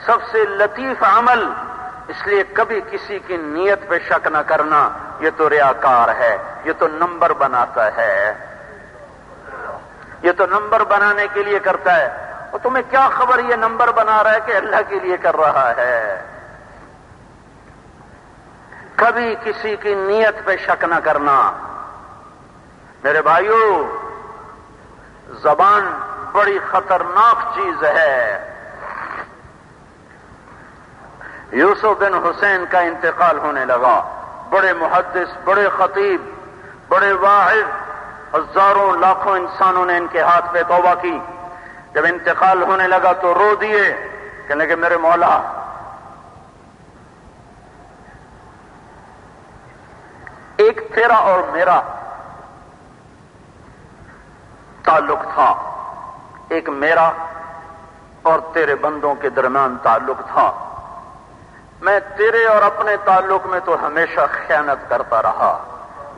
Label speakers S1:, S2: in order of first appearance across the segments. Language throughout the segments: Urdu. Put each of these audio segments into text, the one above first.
S1: سب سے لطیف عمل، اس لیے کبھی کسی کی نیت پہ شک نہ کرنا، یہ تو ریاکار ہے، یہ تو نمبر بناتا ہے، یہ تو نمبر بنانے کے لیے کرتا ہے، اور تمہیں کیا خبر یہ نمبر بنا رہا ہے کہ اللہ کے لیے کر رہا ہے؟ کبھی کسی کی نیت پہ شک نہ کرنا۔ میرے بھائیوں، زبان بڑی خطرناک چیز ہے۔ یوسف بن حسین کا انتقال ہونے لگا، بڑے محدث، بڑے خطیب، بڑے واعظ، ہزاروں لاکھوں انسانوں نے ان کے ہاتھ پہ توبہ کی۔ جب انتقال ہونے لگا تو رو دیے، کہنے لگے میرے مولا، ایک تیرا اور میرا تعلق تھا، ایک میرا اور تیرے بندوں کے درمیان تعلق تھا۔ میں تیرے اور اپنے تعلق میں تو ہمیشہ خیانت کرتا رہا،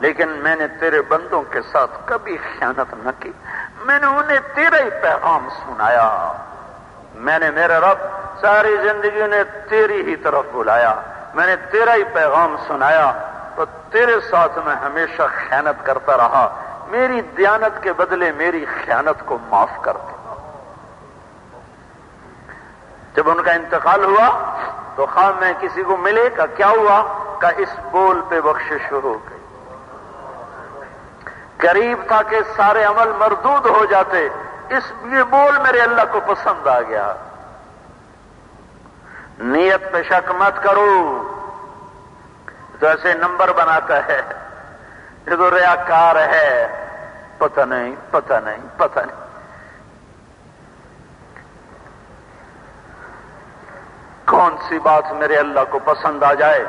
S1: لیکن میں نے تیرے بندوں کے ساتھ کبھی خیانت نہ کی۔ میں نے انہیں تیرا ہی پیغام سنایا۔ میں نے میرے رب ساری زندگی نے تیری ہی طرف بلایا، میں نے تیرا ہی پیغام سنایا، تو تیرے ساتھ میں ہمیشہ خیانت کرتا رہا۔ میری دیانت کے بدلے میری خیانت کو معاف کر دے۔ جب ان کا انتقال ہوا تو خواہ میں کسی کو ملے کہ کیا ہوا، کہ اس بول پہ بخشش ہو گئی۔ قریب تھا کہ سارے عمل مردود ہو جاتے، یہ بول میرے اللہ کو پسند آ گیا۔ نیت پہ شک مت کرو، تو ایسے نمبر بناتا ہے، یہ تو ریاکار ہے، پتہ نہیں پتہ نہیں پتہ نہیں۔ کون سی بات میرے اللہ کو پسند آ جائے؟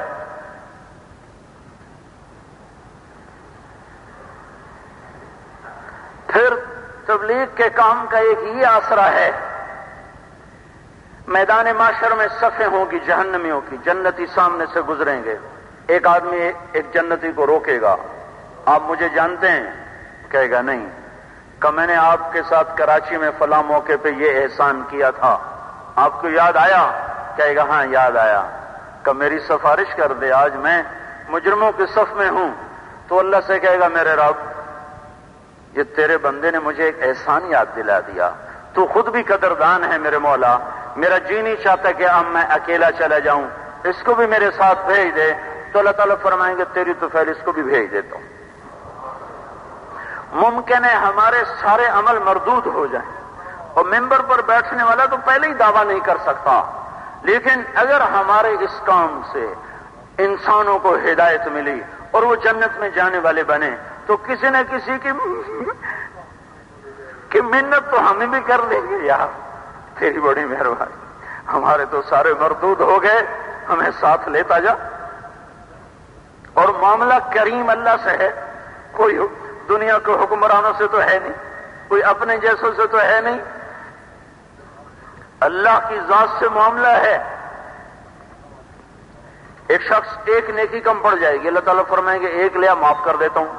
S1: پھر تبلیغ کے کام کا ایک یہ آسرا ہے، میدان معاشر میں صفیں ہوں گی جہنمیوں کی، جنتی سامنے سے گزریں گے، ایک آدمی ایک جنتی کو روکے گا، آپ مجھے جانتے ہیں؟ کہے گا نہیں۔ کہ میں نے آپ کے ساتھ کراچی میں فلاں موقع پہ یہ احسان کیا تھا، آپ کو یاد آیا؟ کہے گا ہاں یاد آیا۔ کہ میری سفارش کر دے، آج میں مجرموں کے صف میں ہوں۔ تو اللہ سے کہے گا میرے رب، یہ تیرے بندے نے مجھے ایک احسان یاد دلا دیا، تو خود بھی قدردان ہے میرے مولا، میرا جی نہیں چاہتا کہ اب میں اکیلا چلا جاؤں، اس کو بھی میرے ساتھ بھیج دے۔ تو اللہ تعالیٰ فرمائیں گے تیری تو پہلے اس کو بھی بھیج دیتا ہوں۔ ممکن ہے ہمارے سارے عمل مردود ہو جائیں، اور ممبر پر بیٹھنے والا تو پہلے ہی دعویٰ نہیں کر سکتا، لیکن اگر ہمارے اس کام سے انسانوں کو ہدایت ملی اور وہ جنت میں جانے والے بنے، تو کسی نہ کسی کی منت تو ہمیں بھی کر لیں گے، یار تیری بڑی مہربانی، ہمارے تو سارے مردود ہو گئے، ہمیں ساتھ لیتا جا۔ اور معاملہ کریم اللہ سے ہے، کوئی دنیا کے حکمرانوں سے تو ہے نہیں، کوئی اپنے جیسوں سے تو ہے نہیں، اللہ کی ذات سے معاملہ ہے۔ ایک شخص ایک نیکی کم پڑ جائے گی، اللہ تعالیٰ فرمائیں گے ایک لیا معاف کر دیتا ہوں،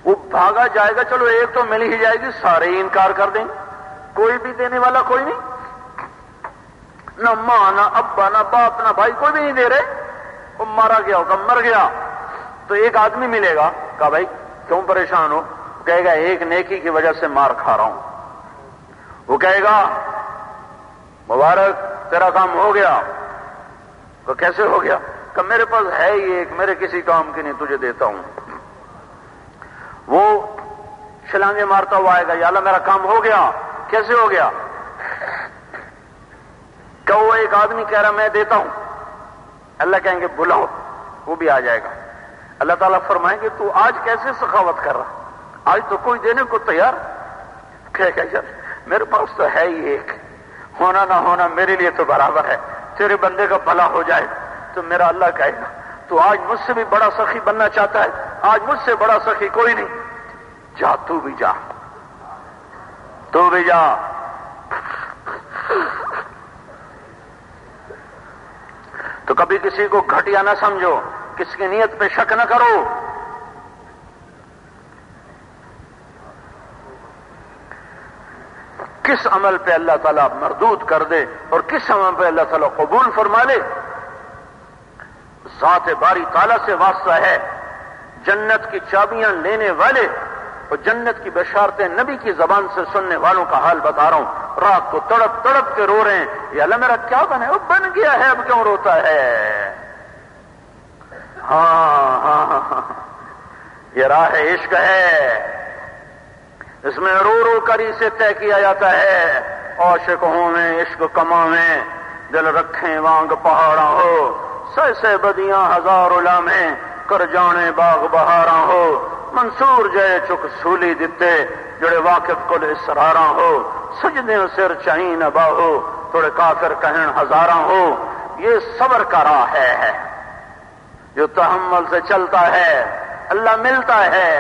S1: وہ بھاگا جائے گا، چلو ایک تو مل ہی جائے گی، سارے ہی انکار کر دیں گے، کوئی بھی دینے والا کوئی نہیں، نہ ماں نہ ابا نہ باپ نہ بھائی، کوئی بھی نہیں دے رہے، وہ مارا گیا ہوگا، مر گیا تو ایک آدمی ملے گا، کہا بھائی کیوں پریشان ہو؟ کہے گا ایک نیکی کی وجہ سے مار کھا رہا ہوں۔ وہ کہے گا مبارک تیرا کام ہو گیا۔ تو کیسے ہو گیا؟ کہ میرے پاس ہے ہی ایک، میرے کسی کام کی نہیں، تجھے دیتا ہوں۔ وہ چھلانگے مارتا ہوا آئے گا، یا اللہ میرا کام ہو گیا۔ کیسے ہو گیا؟ کہ وہ ایک آدمی کہہ رہا میں دیتا ہوں، اللہ کہیں گے بلاؤ، وہ بھی آ جائے گا۔ اللہ تعالیٰ فرمائیں گے تو آج کیسے سخاوت کر رہا، آج تو کوئی دینے کو تیار؟ کہے گا یار میرے پاس تو ہے ہی ایک، ہونا نہ ہونا میرے لیے تو برابر ہے، تیرے بندے کا بھلا ہو جائے تو میرا اللہ کہے گا تو آج مجھ سے بھی بڑا سخی بننا چاہتا ہے، آج مجھ سے بڑا سخی کوئی نہیں، جا تو بھی جا، تو بھی جا۔ تو کبھی کسی کو گھٹیا نہ سمجھو، کسی کی نیت پہ شک نہ کرو۔ کس عمل پہ اللہ تعالیٰ مردود کر دے اور کس عمل پہ اللہ تعالیٰ قبول فرما لے، ذات باری تعالیٰ سے واسطہ ہے۔ جنت کی چابیاں لینے والے اور جنت کی بشارتیں نبی کی زبان سے سننے والوں کا حال بتا رہا ہوں، رات کو تڑپ تڑپ کے رو رہے ہیں، یہ اللہ میرا کیا بنا ہے؟ وہ بن گیا ہے، اب کیوں روتا ہے؟ ہاں یہ راہ عشق ہے، اس میں رو رو کر اسے طے کیا جاتا ہے، عاشق ہوں میں عشق کما میں، دل رکھیں وانگ پہاڑاں ہو، سہ سہ بدیاں ہزار لامیں، کر جانے باغ بہاراں ہو، منصور جے چک سولی دتے، جڑے واقف کل اسراراں ہو، سجدے سر چاہین باہو، تھوڑے کافر کہن ہزاراں ہو۔ یہ صبر کا راہ ہے جو تحمل سے چلتا ہے، اللہ ملتا ہے۔